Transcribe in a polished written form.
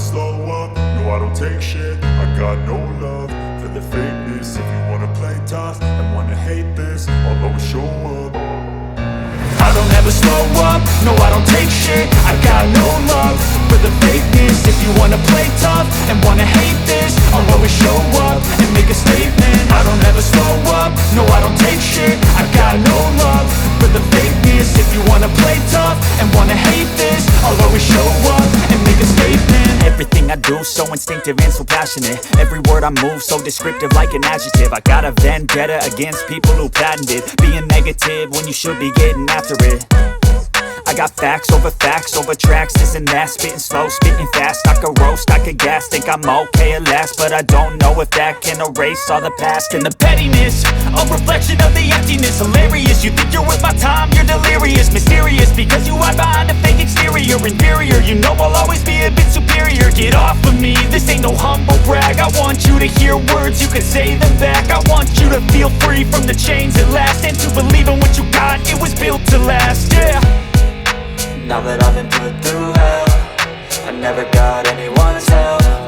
slow up, no I don't take shit. I got no love for the fakeness. If you wanna play tough and wanna hate this, I'll always show up. I don't ever slow up, no I don't take shit. I got no love for the fakeness. If you wanna play tough and wanna hate this, I'll always show up and make a statement. I don't ever slow up, no I don't take shit. I got no love for the fakeness. If you wanna play tough and wanna hate this, I'll always show up and make a statement. Everything I do so instinctive and so passionate. Every word I move so descriptive like an adjective. I got a vendetta against people who patented being negative when you should be getting after it. I got facts over tracks, this and that. Spitting slow, spitting fast, I could roast, I could gas. Think I'm okay at last, but I don't know if that can erase all the past. And the pettiness, a reflection of the emptiness. Hilarious, you think you're worth my time, you're delirious. Mysterious, because you hide behind a fake exterior. Inferior, you know I'll always be a bit superior. Get off of me, this ain't no humble brag. I want you to hear words, you can say them back. I want you to feel free from the chains at last, and to believe in what you got, it was built to last, yeah. Now that I've been put through hell, I never got anyone's help.